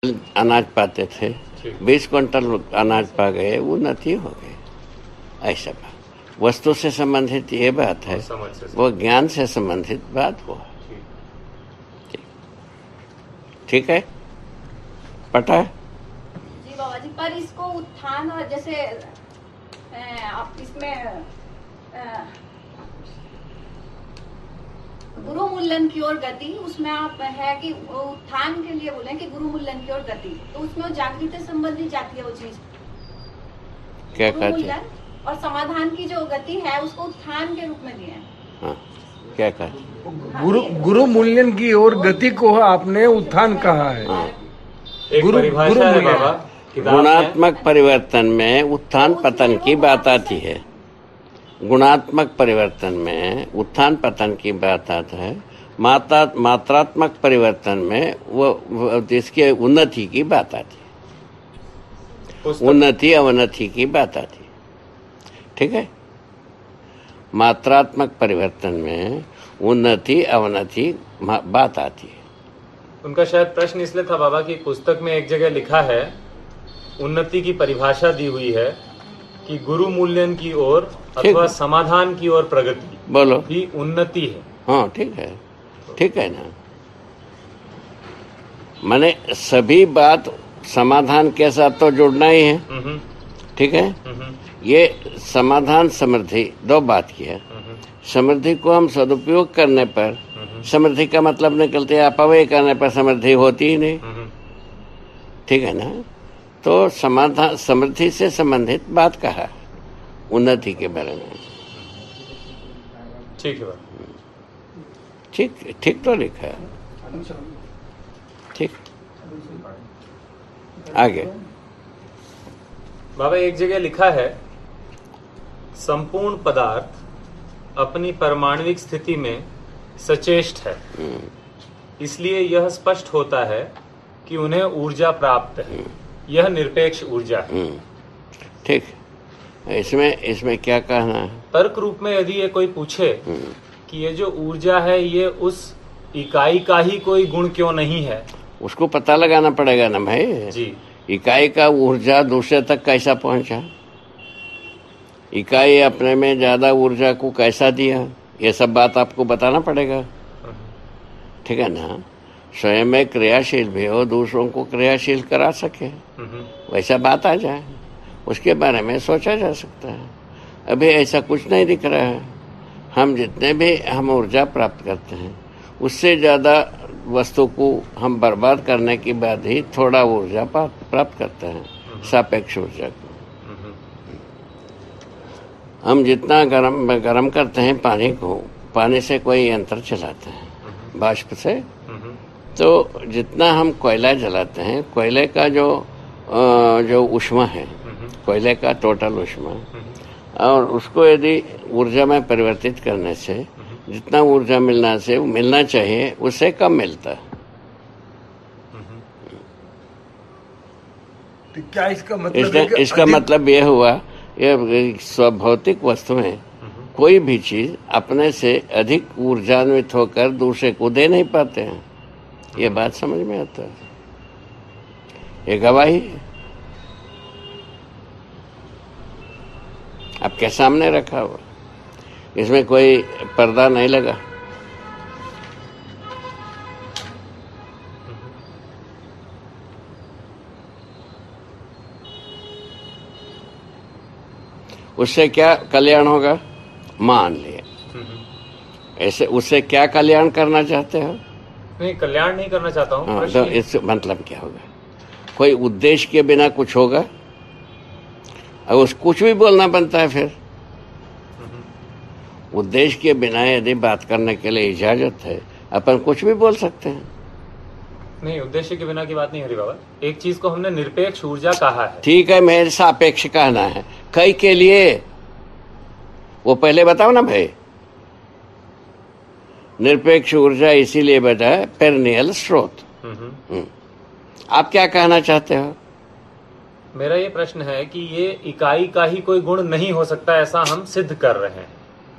अनाज पाते थे, 20 क्विंटल अनाज पा गए, उन्नति हो गई। ऐसा बात वस्तु से संबंधित ये बात है, वो ज्ञान से संबंधित बात वो है। ठीक है, पता है जी बाबा जी। पर इसको उत्थान और जैसे आप इसमें गुरु मूल्यन की ओर गति, उसमें आप है कि उत्थान के लिए बोले कि गुरु मूल्यन की ओर गति, तो उसमें वो जागृति से संबंधित जाती है वो चीज। क्या गुरु मूल्यन और समाधान की जो गति है उसको उत्थान के रूप में दिया है। हाँ, क्या कहते गुरु मूल्यन की ओर गति को आपने उत्थान कहा है। हाँ। गुरु मूल्यन गुणात्मक परिवर्तन में उत्थान पतन की बात आती है। गुणात्मक परिवर्तन में उत्थान पतन की बात आता है। मात्रात्मक परिवर्तन में वो जिसके उन्नति की बात आती है, उन्नति अवनति की बात आती है। ठीक है, मात्रात्मक परिवर्तन में उन्नति अवनति बात आती है। उनका शायद प्रश्न इसलिए था बाबा कि पुस्तक में एक जगह लिखा है, उन्नति की परिभाषा दी हुई है कि गुरु मूल्यन की ओर अथवा समाधान की ओर प्रगति बोलो भी उन्नति है। हाँ, ठीक है ना। माने सभी बात समाधान के साथ तो जुड़ना ही है। ठीक है, ये समाधान समृद्धि दो बात की है। समृद्धि को हम सदुपयोग करने पर, समृद्धि का मतलब निकलते है अपव्यय करने पर समृद्धि होती ही नहीं। ठीक है ना, तो समाधान समृद्धि से संबंधित बात कहा उन्नति के बारे में। ठीक है, ठीक तो लिखा है। ठीक, आगे बाबा एक जगह लिखा है, संपूर्ण पदार्थ अपनी परमाणुविक स्थिति में सचेष्ट है, इसलिए यह स्पष्ट होता है कि उन्हें ऊर्जा प्राप्त है। यह निरपेक्ष ऊर्जा है। ठीक, इसमें क्या कहना है? तर्क रूप में यदि ये कोई पूछे कि ये जो ऊर्जा है ये उस इकाई का ही कोई गुण क्यों नहीं है, उसको पता लगाना पड़ेगा ना भाई जी। इकाई का ऊर्जा दूसरे तक कैसा पहुंचा, इकाई अपने में ज्यादा ऊर्जा को कैसा दिया, ये सब बात आपको बताना पड़ेगा। ठीक है ना, स्वयं में क्रियाशील भी हो, दूसरों को क्रियाशील करा सके, वैसा बात आ जाए, उसके बारे में सोचा जा सकता है। अभी ऐसा कुछ नहीं दिख रहा है। हम जितने भी हम ऊर्जा प्राप्त करते हैं उससे ज़्यादा वस्तु को हम बर्बाद करने के बाद ही थोड़ा ऊर्जा प्राप्त करते हैं, सापेक्ष ऊर्जा को। हम जितना गरम करते हैं पानी को, पानी से कोई यंत्र चलाते हैं बाष्प से, तो जितना हम कोयला जलाते हैं, कोयले का जो ऊष्मा है, कोयले का टोटल ऊष्मा, और उसको यदि ऊर्जा में परिवर्तित करने से जितना ऊर्जा मिलना चाहिए उससे कम मिलता है। तो क्या इसका मतलब इसका मतलब यह हुआ, ये स्वभौतिक वस्तुएं कोई भी चीज अपने से अधिक ऊर्जान्वित होकर दूसरे को दे नहीं पाते हैं। ये बात समझ में आता है, ये गवाही है आपके सामने रखा हुआ, इसमें कोई पर्दा नहीं लगा। उससे क्या कल्याण होगा, मान लिए ऐसे, उससे क्या कल्याण करना चाहते हो? नहीं, कल्याण नहीं करना चाहता हूँ। हाँ, तो इससे मतलब क्या होगा? कोई उद्देश्य के बिना कुछ होगा? और उस कुछ भी बोलना बनता है फिर। उद्देश्य के बिना यदि बात करने के लिए इजाजत है, अपन कुछ भी बोल सकते हैं। नहीं, उद्देश्य के बिना की बात नहीं हरि बाबा। एक चीज को हमने निरपेक्ष ऊर्जा कहा है। ठीक है, मेरे सापेक्ष कहना है। कई के लिए वो पहले बताओ ना भाई। निरपेक्ष ऊर्जा इसीलिए बता पेरनियल स्रोत। आप क्या कहना चाहते हो? मेरा ये प्रश्न है कि ये इकाई का ही कोई गुण नहीं हो सकता, ऐसा हम सिद्ध कर रहे हैं।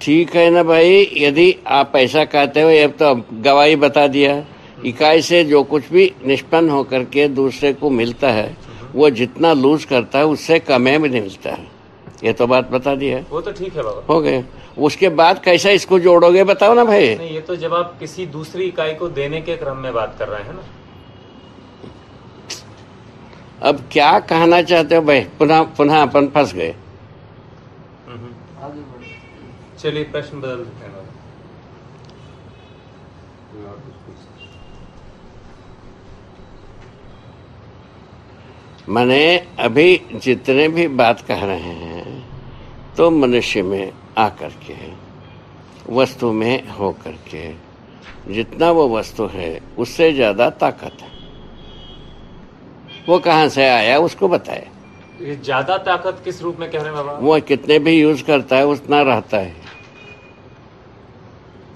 ठीक है ना भाई, यदि आप ऐसा कहते हो, अब तो गवाही बता दिया इकाई से जो कुछ भी निष्पन्न होकर के दूसरे को मिलता है वो जितना लूज करता है उससे कम में मिलता है। ये तो बात बता दी है। वो तो ठीक है बाबा। हो गए। उसके बाद कैसा इसको जोड़ोगे बताओ ना भाई। नहीं, ये तो जब आप किसी दूसरी इकाई को देने के क्रम में बात कर रहे हैं ना। अब क्या कहना चाहते हो भाई? पुनः अपन फंस गए। चलिए प्रश्न बदल देते हैं बाबा। माने अभी जितने भी बात कह रहे हैं तो मनुष्य में आकर के वस्तु में हो करके जितना वो वस्तु है उससे ज्यादा ताकत है। वो कहाँ से आया उसको बताए। ये ज्यादा ताकत किस रूप में कह रहे हैं बाबा? वो कितने भी यूज करता है उतना रहता है।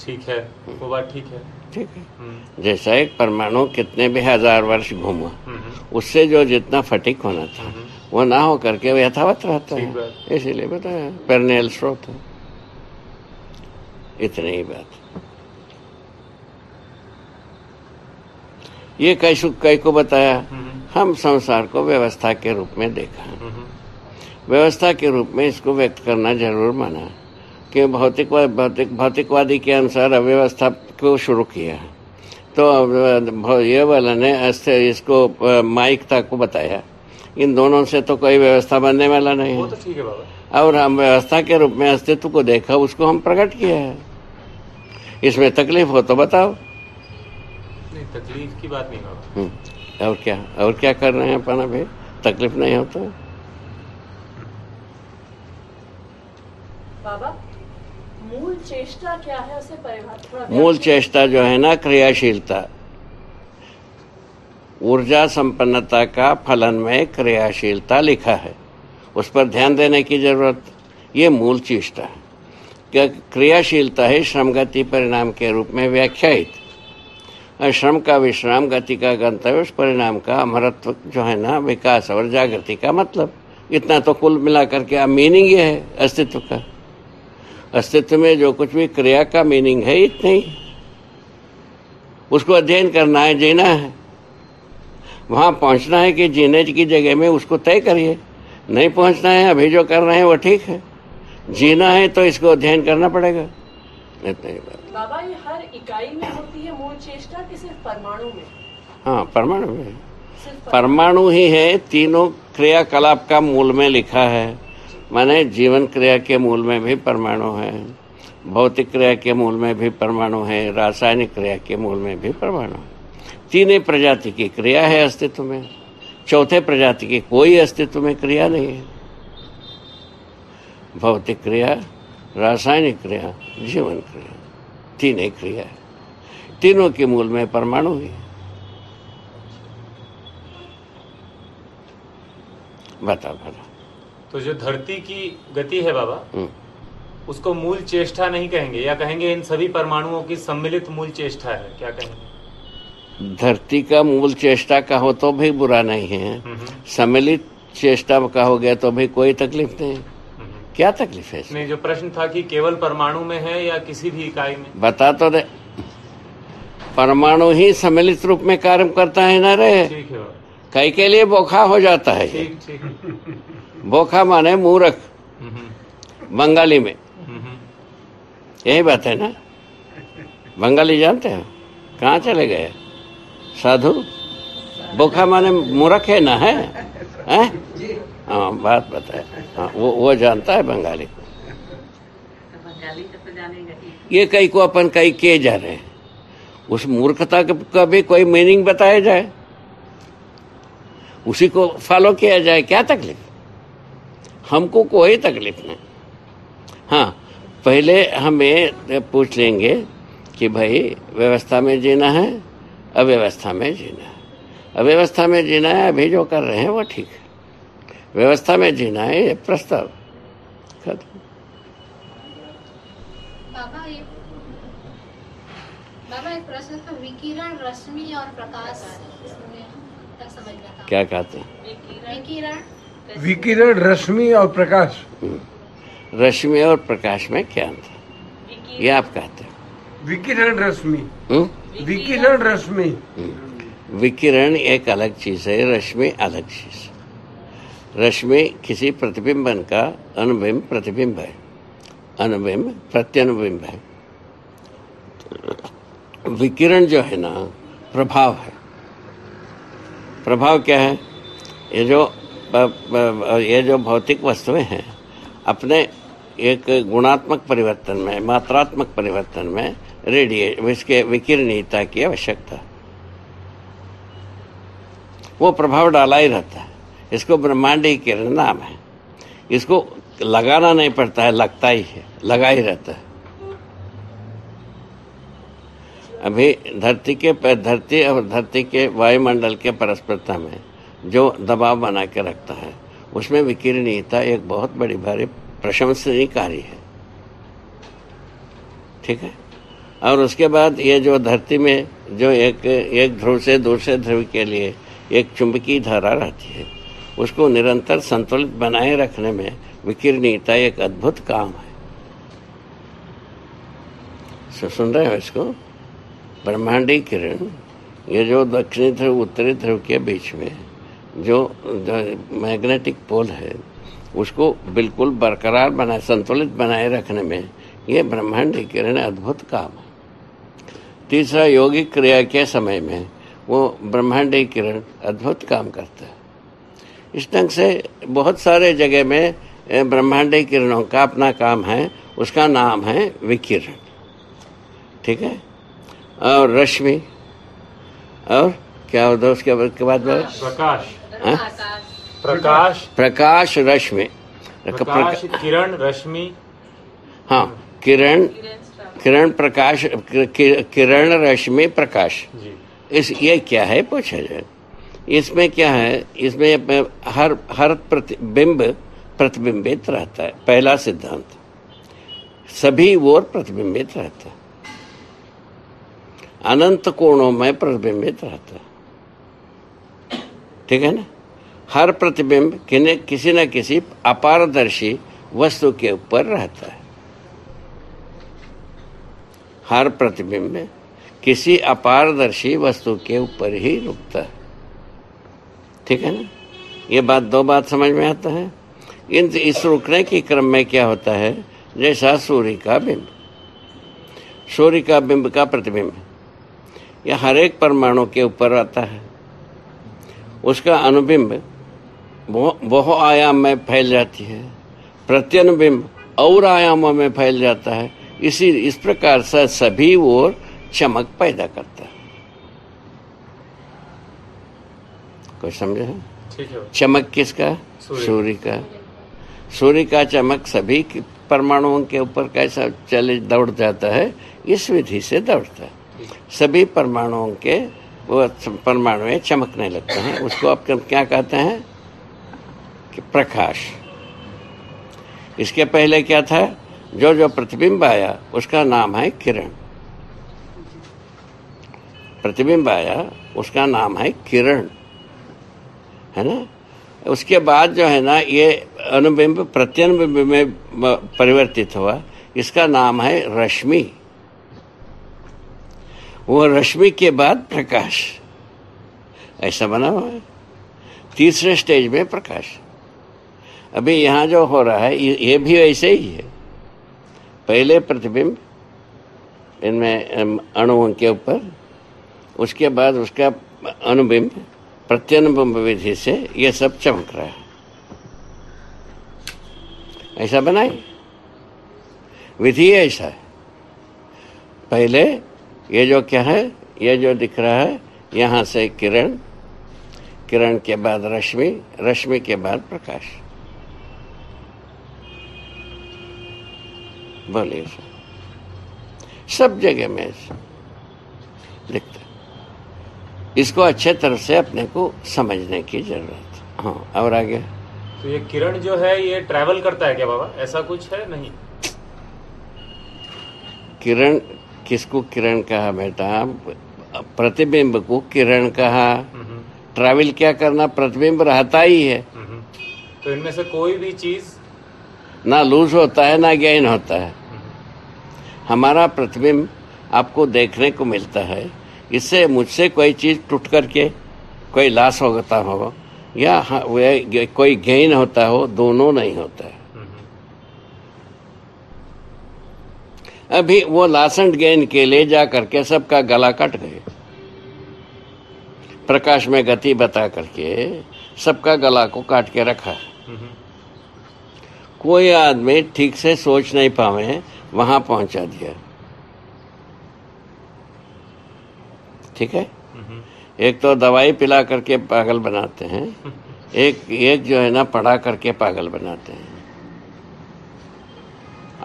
ठीक है, वो बात ठीक है। ठीक है। जैसा एक परमाणु कितने भी हजार वर्ष घूमा उससे जो जितना फटीक होना था वो ना हो करके वो यथावत रहता है। इसीलिए बताया पेरनेल स्रोत है। इतनी ही बात। ये कई को बताया। हम संसार को व्यवस्था के रूप में देखा। व्यवस्था के रूप में इसको व्यक्त करना जरूर माना कि भौतिकवादी के अनुसार अव्यवस्था को शुरू किया। तो ये वाला ने इसको माइकता को बताया। इन दोनों से तो कोई व्यवस्था बनने वाला नहीं है। वो तो ठीक है बाबा। और हम व्यवस्था के रूप में अस्तित्व को देखा, उसको हम प्रकट किया है। इसमें तकलीफ हो तो बताओ। नहीं, तकलीफ की बात नहीं बाबा। और क्या कर रहे हैं अपन अभी? तकलीफ नहीं हो तो बाबा मूल चेष्टा क्या है उसे परिभाषित। मूल चेष्टा जो है ना क्रियाशीलता, ऊर्जा संपन्नता का फलन में क्रियाशीलता लिखा है, उस पर ध्यान देने की जरूरत। ये मूल चेष्टा है। क्या क्रियाशीलता है श्रम गति परिणाम के रूप में व्याख्यायित। और श्रम का विश्राम, गति का गंतव्य, उस परिणाम का अमरत्व जो है ना विकास और जागृति का मतलब। इतना तो कुल मिलाकर के मीनिंग ये है अस्तित्व का। अस्तित्व में जो कुछ भी क्रिया का मीनिंग है इतना ही। उसको अध्ययन करना है, जीना है, वहां पहुंचना है कि जीने की जगह में उसको तय करिए। नहीं पहुंचना है, अभी जो कर रहे हैं वो ठीक है। जीना है तो इसको अध्ययन करना पड़ेगा। इतना ही बात। बाबा ये हर इकाई में होती है मूल चेष्टा कि सिर्फ परमाणु में? हाँ, परमाणु में। परमाणु ही है। तीनों क्रियाकलाप का मूल में लिखा है। माने जीवन क्रिया के मूल में भी परमाणु है, भौतिक क्रिया के मूल में भी परमाणु है, रासायनिक क्रिया के मूल में भी परमाणु है। तीन प्रजाति की क्रिया है अस्तित्व में। चौथे प्रजाति की कोई अस्तित्व में क्रिया नहीं है। भौतिक क्रिया, रासायनिक क्रिया, जीवन क्रिया, तीन ही क्रिया है। तीनों के मूल में परमाणु ही है। बताओ भला। तो जो धरती की गति है बाबा, उसको मूल चेष्टा नहीं कहेंगे, या कहेंगे इन सभी परमाणुओं की सम्मिलित मूल चेष्टा है? क्या कहेंगे? धरती का मूल चेष्टा का हो तो भी बुरा नहीं है, सम्मिलित चेष्टा का हो गया तो भी कोई तकलीफ नहीं। क्या तकलीफ है? नहीं, जो प्रश्न था कि केवल परमाणु में है या किसी भी इकाई में? बता तो दे। परमाणु ही सम्मिलित रूप में कार्य करता है ना रे। ठीक है। कई के लिए बोखा हो जाता है। ठीक। बोखा माने मूर्ख बंगाली में। यही बात है ना। बंगाली जानते हो? कहाँ चले गए साधु? बोखा माने मूर्ख है ना, है? हाँ, बात बताए। हाँ, वो जानता है बंगाली को। ये कई को अपन कई किए जा रहे हैं। उस मूर्खता का भी कोई मीनिंग बताया जाए, उसी को फॉलो किया जाए। क्या तकलीफ? हमको कोई तकलीफ नहीं। हाँ, पहले हमें पूछ लेंगे कि भाई व्यवस्था में जीना है, अव्यवस्था में जीना है। अव्यवस्था में जीना है, अभी जो कर रहे हैं वो ठीक है। व्यवस्था में जीना है, ये प्रस्ताव खत्म। बाबा एक प्रश्न था, विकिरण, रश्मि और प्रकाश तक समझना था। क्या कहते हैं? विकिरण, रश्मि और प्रकाश। रश्मि और प्रकाश में क्या अंतर? ये आप कहते हैं। विकिरण, रश्मि। विकिरण रश्मि। विकिरण एक अलग चीज है, रश्मि अलग चीज। रश्मि किसी प्रतिबिंबन का अनुबिंब प्रतिबिंब है, अनुबिंब प्रत्यनुबिंब है। विकिरण जो है ना, प्रभाव है। प्रभाव क्या है? ये जो भौतिक वस्तुएं हैं, अपने एक गुणात्मक परिवर्तन में, मात्रात्मक परिवर्तन में इसके विकिरणीयता की आवश्यकता, वो प्रभाव डाला ही रहता है। इसको ब्रह्मांडीय किरण नाम है। इसको लगाना नहीं पड़ता है, लगता ही है, लगा ही रहता है। अभी धरती के वायुमंडल के परस्परता में जो दबाव बना के रखता है, उसमें विकिरणीयता एक बहुत बड़ी भारी प्रशंसनीय कार्य है। ठीक है। और उसके बाद ये जो धरती में जो एक ध्रुव से दूसरे ध्रुव के लिए एक चुंबकीय धारा रहती है, उसको निरंतर संतुलित बनाए रखने में विकिरणीयता एक अद्भुत काम है। सुन रहे हो इसको? ब्रह्मांडीय किरण, ये जो दक्षिणी ध्रुव उत्तरी ध्रुव के बीच में जो मैग्नेटिक पोल है, उसको बिल्कुल बरकरार बनाए, संतुलित बनाए रखने में ये ब्रह्मांडीय किरण अद्भुत काम है। तीसरा, योगिक क्रिया के समय में वो ब्रह्मांडीय किरण अद्भुत काम करता है। इस ढंग से बहुत सारे जगह में ब्रह्मांडीय किरणों का अपना काम है, उसका नाम है विकिरण। ठीक है। और रश्मि, और क्या होता है उसके बाद? प्रकाश रश्मि, किरण रश्मि। हाँ, किरण प्रकाश, किरण रश्मि प्रकाश। ये क्या है पूछा जाए? इसमें क्या है? इसमें हर प्रतिबिंब प्रतिबिंबित रहता है। पहला सिद्धांत, सभी ओर प्रतिबिंबित रहता है, अनंत कोणों में प्रतिबिंबित रहता है। ठीक है ना? हर प्रतिबिंब किसी न किसी अपारदर्शी वस्तु के ऊपर रहता है। हर प्रतिबिंब किसी अपारदर्शी वस्तु के ऊपर ही रुकता है। ठीक है ना? ये दो बात समझ में आता है। इस रुकने के क्रम में क्या होता है? जैसा सूर्य का बिंब का प्रतिबिंब यह हर एक परमाणु के ऊपर आता है। उसका अनुबिंब बहु आयाम में फैल जाती है, प्रत्यनुबिंब और आयामों में फैल जाता है। इस प्रकार से सभी ओर चमक पैदा करता है। कोई समझे है? ठीक है। चमक किसका? सूर्य का। सूर्य का चमक सभी परमाणुओं के ऊपर कैसा दौड़ जाता है? इस विधि से दौड़ता है। सभी परमाणुओं के वो परमाणु चमकने लगते हैं। उसको आप क्या कहते हैं? कि प्रकाश। इसके पहले क्या था? जो प्रतिबिंब आया उसका नाम है किरण। प्रतिबिंब आया उसका नाम है किरण, है ना? उसके बाद जो है ना, ये अनुबिंब प्रत्यनुबिंब में परिवर्तित हुआ, इसका नाम है रश्मि। वो रश्मि के बाद प्रकाश, ऐसा बना हुआ है। तीसरे स्टेज में प्रकाश। अभी यहाँ जो हो रहा है ये भी ऐसे ही है। पहले प्रतिबिंब इनमें अणुओं के ऊपर, उसके बाद उसका अनुबिंब प्रत्यनुबिंब विधि से ये सब चमक रहा है। ऐसा बनाए, विधि ऐसा है। पहले ये जो क्या है, ये जो दिख रहा है, यहाँ से किरण, किरण के बाद रश्मि, रश्मि के बाद प्रकाश। बोलिए सब जगह में दिखता है। इसको अच्छे तरह से अपने को समझने की जरूरत है। हाँ, और आगे? तो ये किरण जो है ये ट्रैवल करता है क्या बाबा? ऐसा कुछ है? नहीं। किरण किसको किरण कहा बेटा? प्रतिबिंब को किरण कहा। ट्रैवल क्या करना? प्रतिबिंब रहता ही है। तो इनमें से कोई भी चीज ना लूज होता है ना गेन होता है। हमारा प्रतिबिंब आपको देखने को मिलता है, इससे मुझसे कोई चीज टूट करके कोई लॉस होता हो या कोई गेन होता हो, दोनों नहीं होता है। अभी वो लॉस एंड गेन के लिए जा करके सबका गला कट गए, प्रकाश में गति बता करके सबका गला को काट के रखा है। कोई आदमी ठीक से सोच नहीं पावे, वहां पहुंचा दिया। ठीक है, एक तो दवाई पिला करके पागल बनाते हैं, एक जो है ना पढ़ा करके पागल बनाते हैं।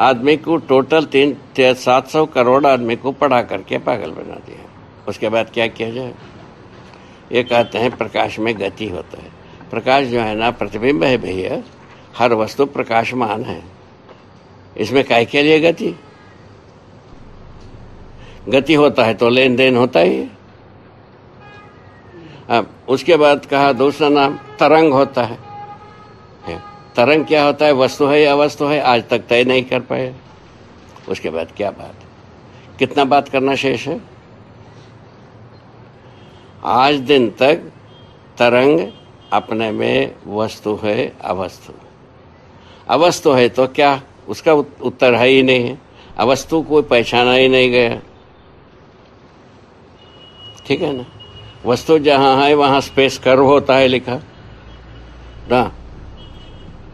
आदमी को टोटल 700 करोड़ आदमी को पढ़ा करके पागल बना दिया। उसके बाद क्या किया जाए? ये कहते हैं प्रकाश में गति होता है। प्रकाश जो है ना प्रतिबिंब है भैया, हर वस्तु प्रकाशमान है, इसमें काय के लिए गति? गति होता है तो लेन देन होता ही है। अब उसके बाद कहा दूसरा नाम तरंग होता है। तरंग क्या होता है? वस्तु है या अवस्तु है, आज तक तय नहीं कर पाए। उसके बाद क्या बात, कितना बात करना शेष है? आज दिन तक तरंग अपने में वस्तु है अवस्तु, अवस्तु है तो क्या, उसका उत्तर है ही नहीं है, अवस्तु को पहचाना ही नहीं गया। ठीक है ना, वस्तु जहां है वहां स्पेस कर्व होता है लिखा ना,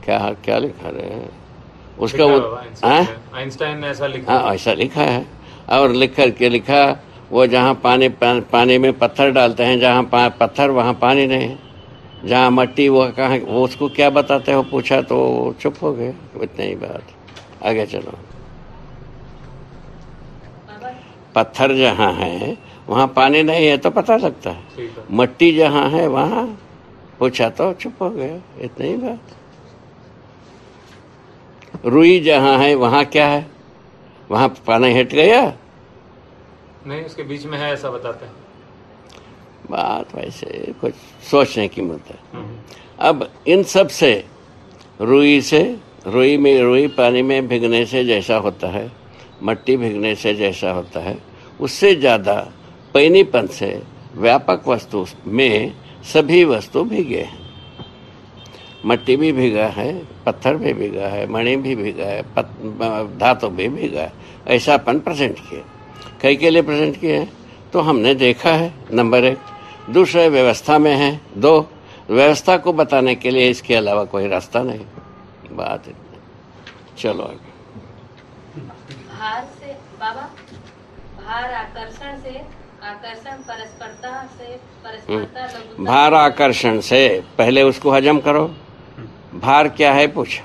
क्या लिखा रहे हैं उसका? आइंस्टाइन ने ऐसा लिखा। हाँ, ऐसा लिखा है। और लिख करके लिखा वो जहाँ पानी में पत्थर डालते हैं, जहाँ पत्थर वहाँ पानी नहीं है, जहाँ मट्टी वो कहाँ, वो उसको क्या बताते हो पूछा तो चुप हो गए। इतनी ही बात, आगे चलो। पत्थर जहाँ है वहाँ पानी नहीं है तो पता लगता है, मट्टी जहाँ है वहाँ पूछा तो चुप हो गया। इतनी ही बात। रुई जहाँ है वहाँ क्या है? वहाँ पानी हट गया नहीं, उसके बीच में है ऐसा बताते हैं। बात वैसे कुछ सोचने की मुद्दा है। अब इन सब से रुई पानी में भीगने से जैसा होता है, मट्टी भीगने से जैसा होता है, उससे ज़्यादा पैनीपन से व्यापक वस्तु में सभी वस्तु भीगे हैं। मट्टी भी भीगा है, पत्थर भी भीगा है, मणि भी भीगा है, धातु भी भीगा है। ऐसा अपन प्रेजेंट किए। कई के लिए प्रेजेंट किए हैं तो हमने देखा है, नंबर 1। दूसरे व्यवस्था में है। 2, व्यवस्था को बताने के लिए इसके अलावा कोई रास्ता नहीं। बात इतनी। चलो आगे। भार से बाबा, भार आकर्षण से, आकर्षण परस्परता से, परस्परता लघुता। भार आकर्षण से, पहले उसको हजम करो। भार क्या है पूछा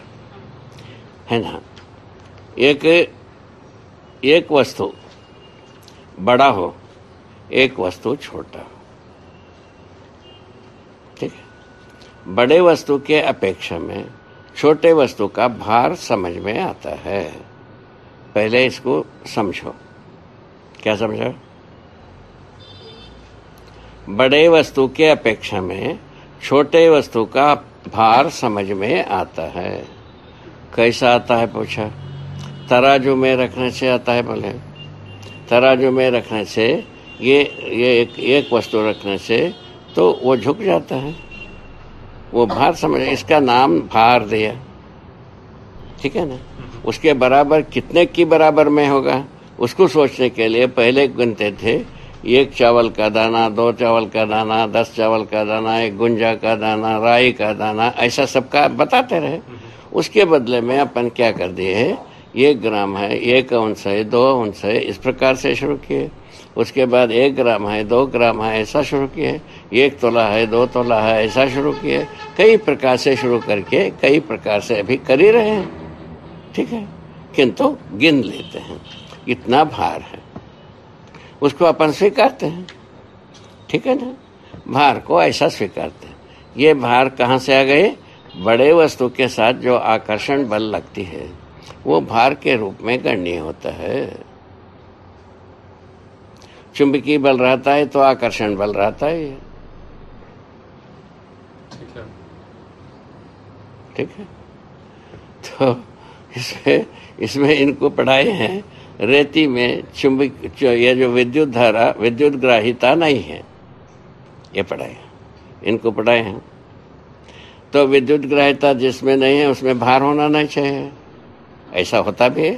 है ना। एक वस्तु बड़ा हो, एक वस्तु छोटा हो। ठीक है, बड़े वस्तु के अपेक्षा में छोटे वस्तु का भार समझ में आता है। पहले इसको समझो। क्या समझो? बड़े वस्तु के अपेक्षा में छोटे वस्तु का भार समझ में आता है। कैसा आता है पूछा? तराजू में रखने से आता है। बोले तराजू में रखने से ये एक वस्तु रखने से तो वो झुक जाता है, वो भार समझ, इसका नाम भार दिया। ठीक है ना। उसके बराबर कितने की बराबर में होगा उसको सोचने के लिए पहले गिनते थे। 1 चावल का दाना, 2 चावल का दाना, 10 चावल का दाना, 1 गुंजा का दाना, राई का दाना, ऐसा सबका बताते रहे। उसके बदले में अपन क्या कर दिए है, 1 ग्राम है, 1 औंस है, 2 औंस है, इस प्रकार से शुरू किए। उसके बाद 1 ग्राम है, 2 ग्राम है, ऐसा शुरू किए। 1 तोला है, 2 तोला है, ऐसा शुरू किए। कई प्रकार से शुरू करके कई प्रकार से अभी कर ही रहे हैं। ठीक है, किंतु गिन लेते हैं इतना भार है, उसको अपन स्वीकारते हैं। ठीक है ना, भार को ऐसा स्वीकारते हैं। ये भार कहाँ से आ गए? बड़े वस्तु के साथ जो आकर्षण बल लगती है वो भार के रूप में गणनीय होता है। चुंबकीय बल रहता है तो आकर्षण बल रहता है। ठीक है, तो इसमें इनको पढ़ाए हैं रेती में ये जो विद्युत धारा, विद्युत ग्राहिता नहीं है, ये पढ़ाए, इनको पढ़ाए हैं। तो विद्युत ग्राहिता जिसमें नहीं है उसमें भार होना नहीं चाहिए, ऐसा होता भी है।